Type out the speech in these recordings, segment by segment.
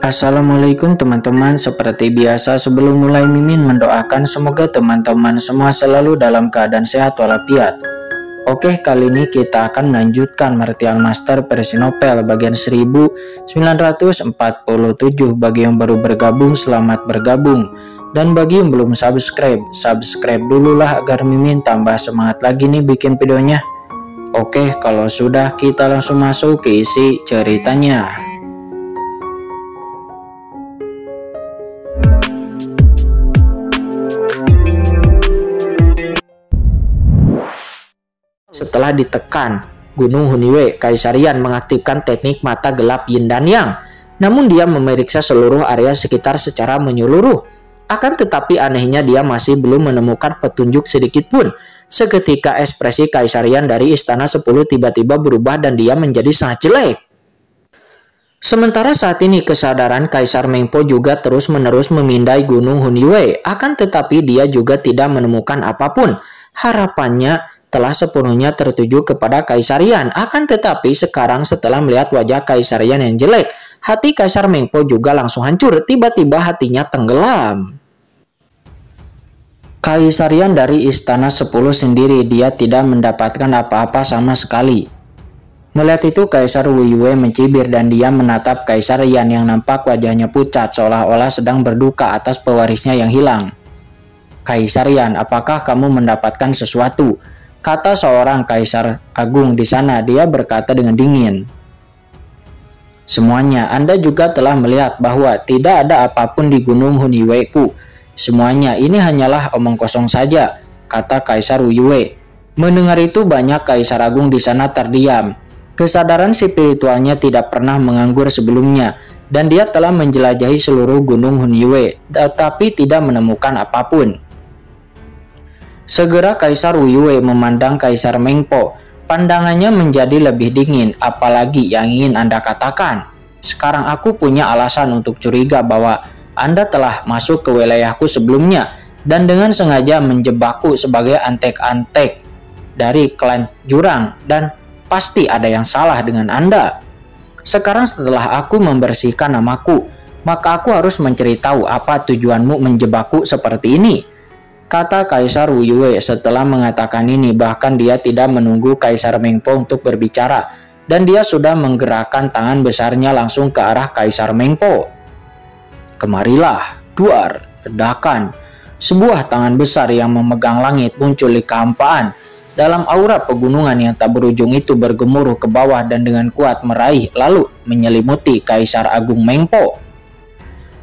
Assalamualaikum teman-teman, seperti biasa sebelum mulai Mimin mendoakan semoga teman-teman semua selalu dalam keadaan sehat walafiat. Oke, kali ini kita akan melanjutkan Martial Master versi novel bagian 1947. Bagi yang baru bergabung, selamat bergabung. Dan bagi yang belum subscribe dululah agar Mimin tambah semangat lagi nih bikin videonya. Oke, kalau sudah kita langsung masuk ke isi ceritanya. Setelah ditekan Gunung Hunyue, Kaisar Yan mengaktifkan teknik mata gelap Yin dan Yang. Namun dia memeriksa seluruh area sekitar secara menyeluruh. Akan tetapi anehnya dia masih belum menemukan petunjuk sedikit pun. Seketika ekspresi Kaisar Yan dari Istana 10 tiba-tiba berubah dan dia menjadi sangat jelek. Sementara saat ini kesadaran Kaisar Mengpo juga terus-menerus memindai Gunung Hunyue. Akan tetapi dia juga tidak menemukan apapun. Harapannya telah sepenuhnya tertuju kepada Kaisar Yan. Akan tetapi sekarang setelah melihat wajah Kaisar Yan yang jelek, hati Kaisar Mengpo juga langsung hancur. Tiba-tiba hatinya tenggelam. Kaisar Yan dari Istana 10 sendiri, dia tidak mendapatkan apa-apa sama sekali. Melihat itu Kaisar Wu Yue mencibir dan dia menatap Kaisar Yan yang nampak wajahnya pucat seolah-olah sedang berduka atas pewarisnya yang hilang. Kaisar Yan, apakah kamu mendapatkan sesuatu? Kata seorang Kaisar Agung di sana. Dia berkata dengan dingin. Semuanya, Anda juga telah melihat bahwa tidak ada apapun di Gunung Hunyue-ku. Semuanya ini hanyalah omong kosong saja, kata Kaisar Wu Yue. Mendengar itu banyak Kaisar Agung di sana terdiam. Kesadaran spiritualnya tidak pernah menganggur sebelumnya dan dia telah menjelajahi seluruh Gunung Hunyue tetapi tidak menemukan apapun. Segera Kaisar Wu Yue memandang Kaisar Mengpo. Pandangannya menjadi lebih dingin. Apalagi yang ingin Anda katakan? Sekarang aku punya alasan untuk curiga bahwa Anda telah masuk ke wilayahku sebelumnya dan dengan sengaja menjebakku sebagai antek-antek dari klan jurang, dan pasti ada yang salah dengan Anda. Sekarang setelah aku membersihkan namaku, maka aku harus mencari tahu apa tujuanmu menjebakku seperti ini, kata Kaisar Wu Yue. Setelah mengatakan ini, bahkan dia tidak menunggu Kaisar Mengpo untuk berbicara, dan dia sudah menggerakkan tangan besarnya langsung ke arah Kaisar Mengpo. Kemarilah, duar, ledakan. Sebuah tangan besar yang memegang langit muncul di kehampaan. Dalam aura pegunungan yang tak berujung itu bergemuruh ke bawah dan dengan kuat meraih lalu menyelimuti Kaisar Agung Mengpo.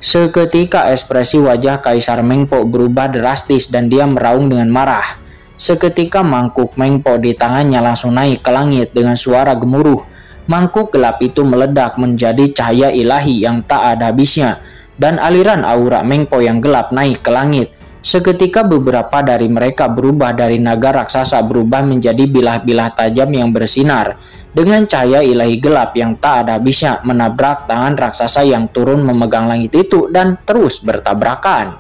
Seketika ekspresi wajah Kaisar Mengpo berubah drastis dan dia meraung dengan marah. Seketika mangkuk Mengpo di tangannya langsung naik ke langit dengan suara gemuruh. Mangkuk gelap itu meledak menjadi cahaya ilahi yang tak ada habisnya dan aliran aura Mengpo yang gelap naik ke langit. Seketika beberapa dari mereka berubah dari naga raksasa berubah menjadi bilah-bilah tajam yang bersinar dengan cahaya ilahi gelap yang tak ada habisnya menabrak tangan raksasa yang turun memegang langit itu dan terus bertabrakan.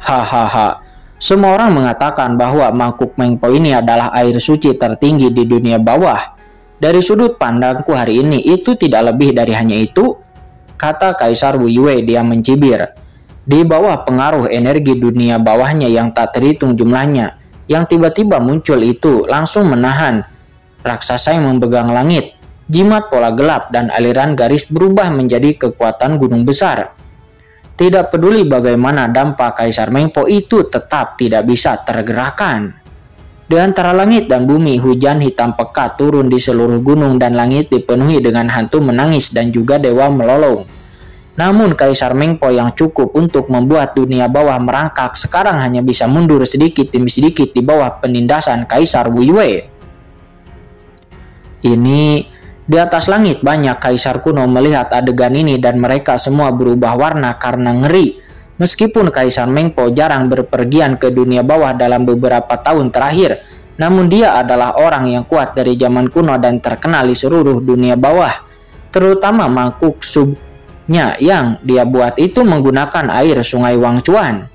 Hahaha, semua orang mengatakan bahwa mangkuk Mengpo ini adalah air suci tertinggi di dunia bawah. Dari sudut pandangku hari ini itu tidak lebih dari hanya itu, kata Kaisar Wu Yue. Dia mencibir. Di bawah pengaruh energi dunia bawahnya yang tak terhitung jumlahnya, yang tiba-tiba muncul itu langsung menahan raksasa yang memegang langit. Jimat pola gelap dan aliran garis berubah menjadi kekuatan gunung besar. Tidak peduli bagaimana dampak Kaisar Mengpo itu tetap tidak bisa tergerakkan. Di antara langit dan bumi, hujan hitam pekat turun di seluruh gunung dan langit dipenuhi dengan hantu menangis dan juga dewa melolong. Namun Kaisar Mengpo yang cukup untuk membuat dunia bawah merangkak sekarang hanya bisa mundur sedikit demi sedikit di bawah penindasan Kaisar Wu Yue. Ini di atas langit banyak kaisar kuno melihat adegan ini dan mereka semua berubah warna karena ngeri. Meskipun Kaisar Mengpo jarang berpergian ke dunia bawah dalam beberapa tahun terakhir, namun dia adalah orang yang kuat dari zaman kuno dan terkenal di seluruh dunia bawah, terutama mangkuk yang dia buat itu menggunakan air sungai Wangchuan.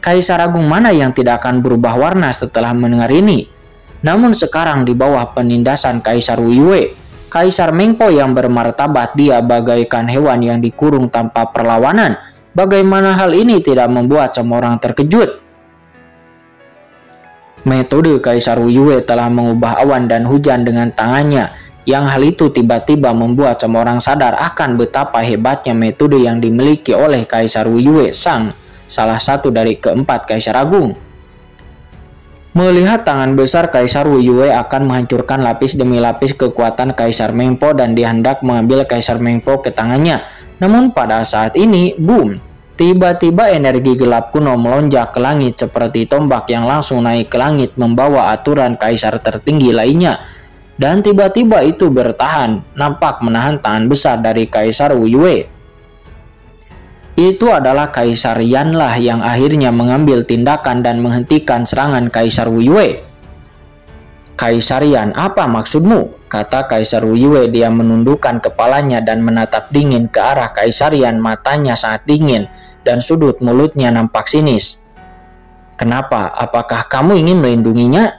Kaisar Agung mana yang tidak akan berubah warna setelah mendengar ini? Namun sekarang di bawah penindasan Kaisar Wu Yue, Kaisar Mengpo yang bermartabat, dia bagaikan hewan yang dikurung tanpa perlawanan. Bagaimana hal ini tidak membuat semua orang terkejut? Metode Kaisar Wu Yue telah mengubah awan dan hujan dengan tangannya. Yang hal itu tiba-tiba membuat semua orang sadar akan betapa hebatnya metode yang dimiliki oleh Kaisar Wu Yue, salah satu dari keempat Kaisar Agung. Melihat tangan besar Kaisar Wu Yue akan menghancurkan lapis demi lapis kekuatan Kaisar Mengpo dan dia hendak mengambil Kaisar Mengpo ke tangannya. Namun pada saat ini, boom, tiba-tiba energi gelap kuno melonjak ke langit seperti tombak yang langsung naik ke langit membawa aturan Kaisar tertinggi lainnya. Dan tiba-tiba itu bertahan, nampak menahan tangan besar dari Kaisar Wu Yue. Itu adalah Kaisar Yan lah yang akhirnya mengambil tindakan dan menghentikan serangan Kaisar Wu Yue. "Kaisar Yan, apa maksudmu?" kata Kaisar Wu Yue. Dia menundukkan kepalanya dan menatap dingin ke arah Kaisar Yan. Matanya sangat dingin dan sudut mulutnya nampak sinis. "Kenapa? Apakah kamu ingin melindunginya?"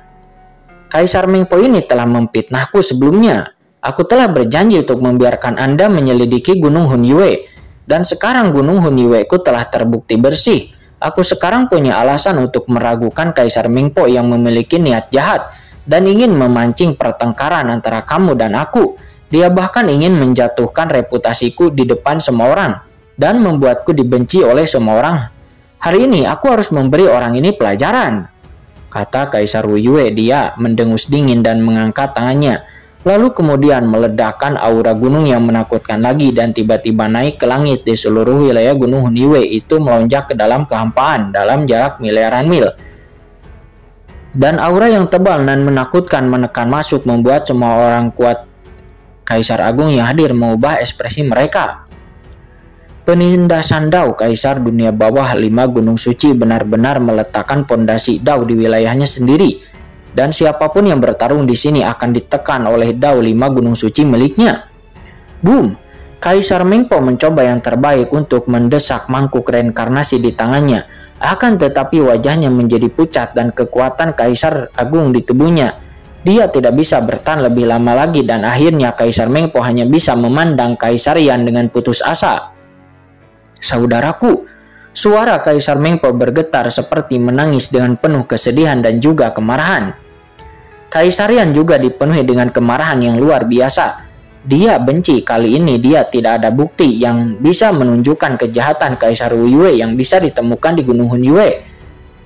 "Kaisar Mengpo ini telah memfitnahku sebelumnya. Aku telah berjanji untuk membiarkan Anda menyelidiki Gunung Hun Yue. Dan sekarang Gunung Hun Yue ku telah terbukti bersih. Aku sekarang punya alasan untuk meragukan Kaisar Mengpo yang memiliki niat jahat dan ingin memancing pertengkaran antara kamu dan aku. Dia bahkan ingin menjatuhkan reputasiku di depan semua orang dan membuatku dibenci oleh semua orang. Hari ini aku harus memberi orang ini pelajaran," kata Kaisar Wu Yue. Dia mendengus dingin dan mengangkat tangannya. Lalu kemudian meledakkan aura gunung yang menakutkan lagi dan tiba-tiba naik ke langit. Di seluruh wilayah Gunung Hun Yue itu melonjak ke dalam kehampaan dalam jarak miliaran mil. Dan aura yang tebal dan menakutkan menekan masuk membuat semua orang kuat Kaisar Agung yang hadir mengubah ekspresi mereka. Penindasan Dao. Kaisar dunia bawah 5 gunung suci benar-benar meletakkan pondasi Dao di wilayahnya sendiri. Dan siapapun yang bertarung di sini akan ditekan oleh Dao 5 gunung suci miliknya. Boom! Kaisar Mengpo mencoba yang terbaik untuk mendesak mangkuk reinkarnasi di tangannya. Akan tetapi wajahnya menjadi pucat dan kekuatan Kaisar Agung di tubuhnya. Dia tidak bisa bertahan lebih lama lagi dan akhirnya Kaisar Mengpo hanya bisa memandang Kaisar Yan dengan putus asa. "Saudaraku," suara Kaisar Mengpo bergetar seperti menangis dengan penuh kesedihan dan juga kemarahan. Kaisar Yan juga dipenuhi dengan kemarahan yang luar biasa. Dia benci kali ini dia tidak ada bukti yang bisa menunjukkan kejahatan Kaisar Wu Yue yang bisa ditemukan di Gunung Hun Yue.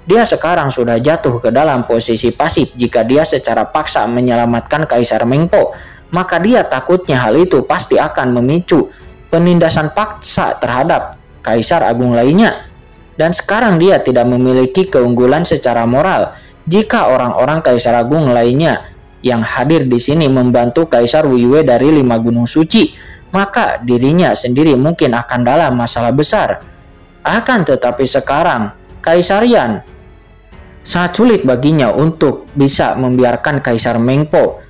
Dia sekarang sudah jatuh ke dalam posisi pasif. Jika dia secara paksa menyelamatkan Kaisar Mengpo, maka dia takutnya hal itu pasti akan memicu penindasan paksa terhadap Kaisar Agung lainnya. Dan sekarang dia tidak memiliki keunggulan secara moral. Jika orang-orang Kaisar Agung lainnya yang hadir di sini membantu Kaisar Wu Yue dari 5 gunung suci, maka dirinya sendiri mungkin akan dalam masalah besar. Akan tetapi sekarang Kaisar Yan sangat sulit baginya untuk bisa membiarkan Kaisar Mengpo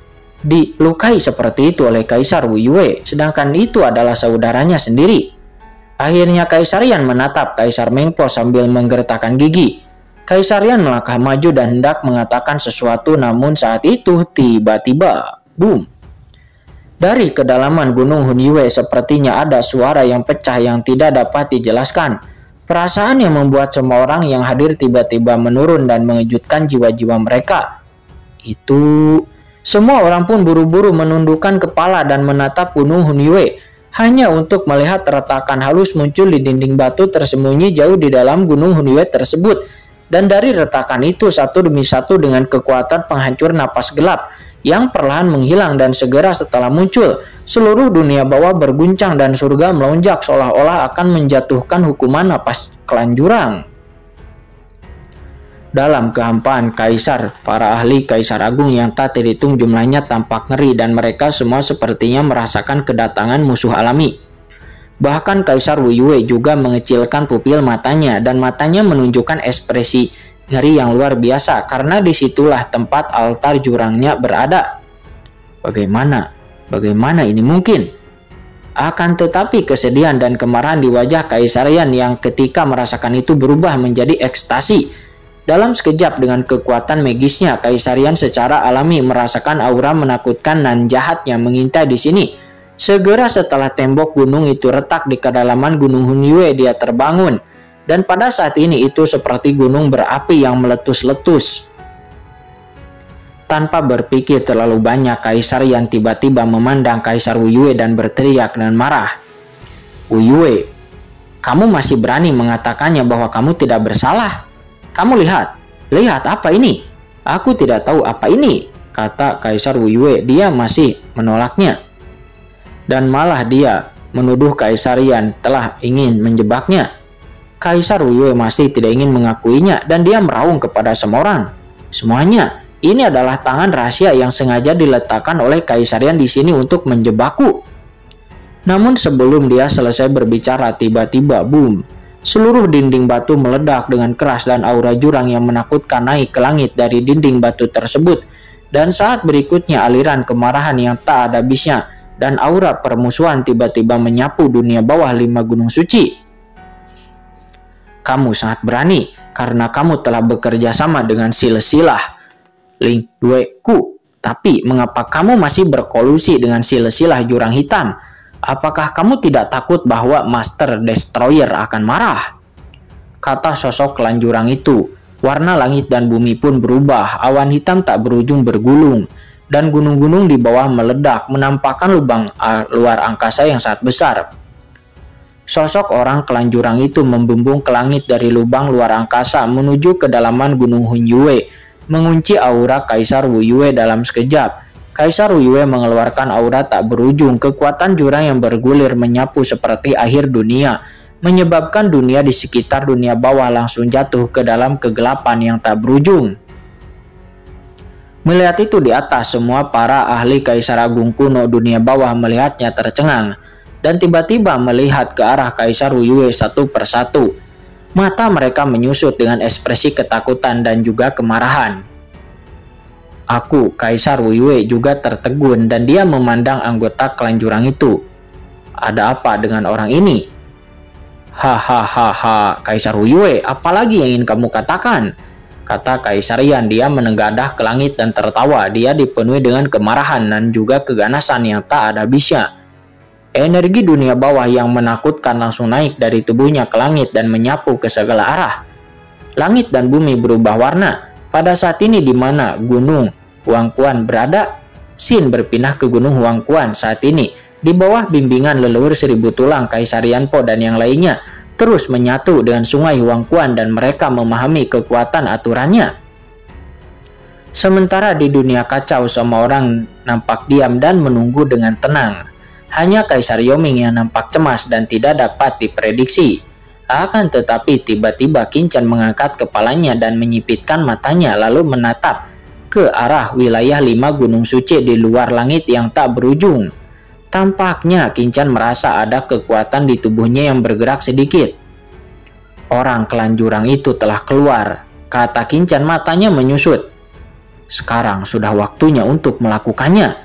dilukai seperti itu oleh Kaisar Wu Yue, sedangkan itu adalah saudaranya sendiri. Akhirnya Kaisar Yan menatap Kaisar Mengpo sambil menggertakkan gigi. Kaisar Yan melangkah maju dan hendak mengatakan sesuatu, namun saat itu tiba-tiba, boom! Dari kedalaman Gunung Hun Yue sepertinya ada suara yang pecah yang tidak dapat dijelaskan. Perasaan yang membuat semua orang yang hadir tiba-tiba menurun dan mengejutkan jiwa-jiwa mereka. Semua orang pun buru-buru menundukkan kepala dan menatap Gunung Hun Yue, hanya untuk melihat retakan halus muncul di dinding batu tersembunyi jauh di dalam Gunung Hun Yue tersebut. Dan dari retakan itu satu demi satu dengan kekuatan penghancur napas gelap yang perlahan menghilang dan segera setelah muncul, seluruh dunia bawah berguncang dan surga melonjak seolah-olah akan menjatuhkan hukuman napas kelanjuran. Dalam kehampaan Kaisar, para ahli Kaisar Agung yang tak terhitung jumlahnya tampak ngeri dan mereka semua sepertinya merasakan kedatangan musuh alami. Bahkan Kaisar Wu Yue juga mengecilkan pupil matanya dan matanya menunjukkan ekspresi ngeri yang luar biasa karena disitulah tempat altar jurangnya berada. Bagaimana ini mungkin? Akan tetapi kesedihan dan kemarahan di wajah Kaisar Yan yang ketika merasakan itu berubah menjadi ekstasi. Dalam sekejap dengan kekuatan magisnya, Kaisar Yan secara alami merasakan aura menakutkan nan jahatnya mengintai di sini. Segera setelah tembok gunung itu retak di kedalaman Gunung Hunyue, dia terbangun. Dan pada saat ini itu seperti gunung berapi yang meletus-letus. Tanpa berpikir terlalu banyak, Kaisar Yan tiba-tiba memandang Kaisar Wuyue dan berteriak dengan marah. "Wuyue, kamu masih berani mengatakannya bahwa kamu tidak bersalah? Kamu lihat apa ini? Aku tidak tahu apa ini," kata Kaisar Wuyue. Dia masih menolaknya. Dan malah dia menuduh Kaisar Yan telah ingin menjebaknya. Kaisar Wuyue masih tidak ingin mengakuinya dan dia meraung kepada semua orang. "Semuanya, ini adalah tangan rahasia yang sengaja diletakkan oleh Kaisar Yan di sini untuk menjebakku." Namun sebelum dia selesai berbicara, tiba-tiba boom, seluruh dinding batu meledak dengan keras dan aura jurang yang menakutkan naik ke langit dari dinding batu tersebut. Dan saat berikutnya aliran kemarahan yang tak ada habisnya dan aura permusuhan tiba-tiba menyapu dunia bawah 5 gunung suci. "Kamu sangat berani karena kamu telah bekerja sama dengan silsilah Ling Due Ku. Tapi mengapa kamu masih berkolusi dengan silsilah jurang hitam? Apakah kamu tidak takut bahwa Master Destroyer akan marah?" Kata sosok klan jurang itu. Warna langit dan bumi pun berubah. Awan hitam tak berujung bergulung. Dan gunung-gunung di bawah meledak, menampakkan lubang luar angkasa yang sangat besar. Sosok orang klan jurang itu membumbung ke langit dari lubang luar angkasa menuju kedalaman Gunung Hunyue, mengunci aura Kaisar Wuyue dalam sekejap. Kaisar Wuyue mengeluarkan aura tak berujung, kekuatan jurang yang bergulir menyapu seperti akhir dunia, menyebabkan dunia di sekitar dunia bawah langsung jatuh ke dalam kegelapan yang tak berujung. Melihat itu di atas, semua para ahli Kaisar Agung kuno dunia bawah melihatnya tercengang, dan tiba-tiba melihat ke arah Kaisar Wuyue satu persatu. Mata mereka menyusut dengan ekspresi ketakutan dan juga kemarahan. Aku, Kaisar Wuyue, juga tertegun dan dia memandang anggota klan jurang itu. "Ada apa dengan orang ini?" Hahaha, Kaisar Wuyue, apalagi yang ingin kamu katakan?" kata Kaisar Yan. Dia menengadah ke langit dan tertawa. Dia dipenuhi dengan kemarahan dan juga keganasan yang tak ada habisnya. Energi dunia bawah yang menakutkan langsung naik dari tubuhnya ke langit dan menyapu ke segala arah. Langit dan bumi berubah warna. Pada saat ini di mana Gunung Huangquan berada, Xin berpindah ke Gunung Huangquan saat ini. Di bawah bimbingan leluhur 1000 tulang, Kaisar Yanpo dan yang lainnya terus menyatu dengan sungai Huangquan dan mereka memahami kekuatan aturannya. Sementara di dunia kacau, semua orang nampak diam dan menunggu dengan tenang. Hanya Kaisar Yoming yang nampak cemas dan tidak dapat diprediksi. Akan tetapi tiba-tiba Qin Chen mengangkat kepalanya dan menyipitkan matanya lalu menatap ke arah wilayah 5 gunung suci di luar langit yang tak berujung. Tampaknya Qin Chen merasa ada kekuatan di tubuhnya yang bergerak sedikit. Orang klan jurang itu telah keluar, kata Qin Chen, matanya menyusut. Sekarang sudah waktunya untuk melakukannya,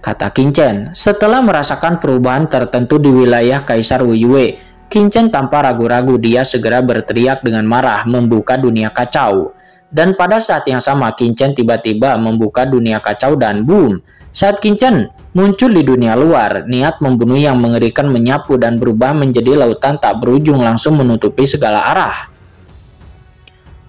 kata Qin Chen. Setelah merasakan perubahan tertentu di wilayah Kaisar Wuyue, Qin Chen tanpa ragu-ragu dia segera berteriak dengan marah membuka dunia kacau. Dan pada saat yang sama Qin Chen tiba-tiba membuka dunia kacau dan boom. Saat Qin Chen muncul di dunia luar, niat membunuh yang mengerikan menyapu dan berubah menjadi lautan tak berujung langsung menutupi segala arah.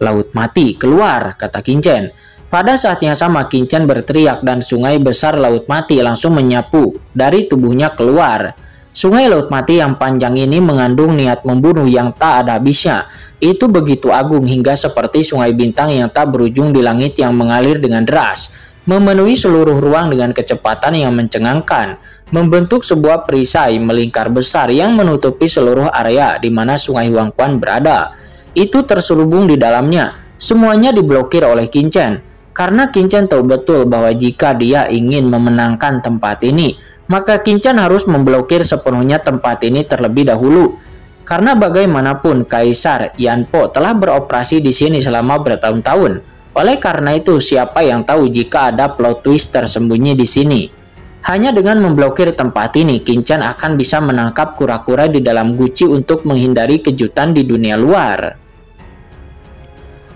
Laut mati, keluar, kata Qin Chen. Pada saat yang sama Qin Chen berteriak dan sungai besar laut mati langsung menyapu dari tubuhnya keluar. Sungai laut mati yang panjang ini mengandung niat membunuh yang tak ada habisnya. Itu begitu agung hingga seperti sungai bintang yang tak berujung di langit yang mengalir dengan deras, memenuhi seluruh ruang dengan kecepatan yang mencengangkan, membentuk sebuah perisai melingkar besar yang menutupi seluruh area di mana sungai Huangquan berada. Itu terselubung di dalamnya. Semuanya diblokir oleh Qin Chen. Karena Qin Chen tahu betul bahwa jika dia ingin memenangkan tempat ini, maka Qin Chen harus memblokir sepenuhnya tempat ini terlebih dahulu. Karena bagaimanapun Kaisar Yanpo telah beroperasi di sini selama bertahun-tahun. Oleh karena itu, siapa yang tahu jika ada plot twist tersembunyi di sini? Hanya dengan memblokir tempat ini, Qin Chen akan bisa menangkap kura-kura di dalam guci untuk menghindari kejutan di dunia luar.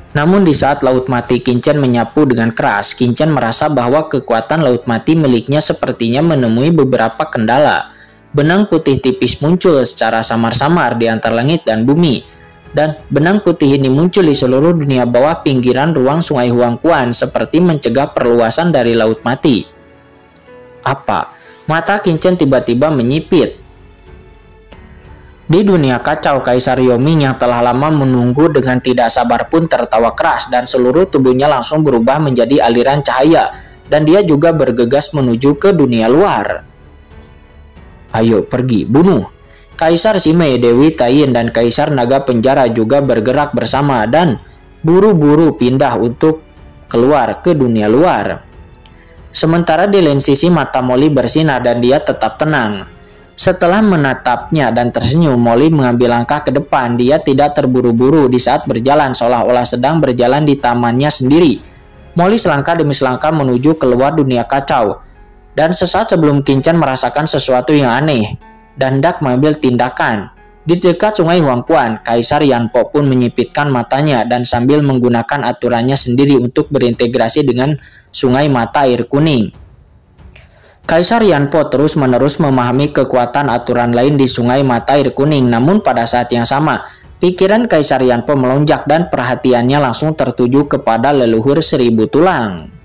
Namun di saat Laut Mati Qinchen menyapu dengan keras, Qinchen merasa bahwa kekuatan Laut Mati miliknya sepertinya menemui beberapa kendala. Benang putih tipis muncul secara samar-samar di antara langit dan bumi. Dan benang putih ini muncul di seluruh dunia bawah pinggiran ruang Sungai Huangquan seperti mencegah perluasan dari Laut Mati. Apa? Mata Qinchen tiba-tiba menyipit. Di dunia kacau, Kaisar Yoming yang telah lama menunggu dengan tidak sabar pun tertawa keras dan seluruh tubuhnya langsung berubah menjadi aliran cahaya dan dia juga bergegas menuju ke dunia luar. Ayo pergi, bunuh. Kaisar Simei, Dewi Taiyin dan Kaisar Naga Penjara juga bergerak bersama dan buru-buru pindah untuk keluar ke dunia luar. Sementara di lain sisi mata Molly bersinar dan dia tetap tenang. Setelah menatapnya dan tersenyum, Molly mengambil langkah ke depan. Dia tidak terburu-buru di saat berjalan, seolah-olah sedang berjalan di tamannya sendiri. Molly selangkah demi selangkah menuju keluar dunia kacau. Dan sesaat sebelum Qinchen merasakan sesuatu yang aneh dan hendak mengambil tindakan. Di dekat Sungai Huangquan, Kaisar Yanpo pun menyipitkan matanya dan sambil menggunakan aturannya sendiri untuk berintegrasi dengan Sungai Mata Air Kuning. Kaisar Yanpo terus-menerus memahami kekuatan aturan lain di Sungai Mata Air Kuning, namun pada saat yang sama, pikiran Kaisar Yanpo melonjak dan perhatiannya langsung tertuju kepada leluhur 1000 tulang.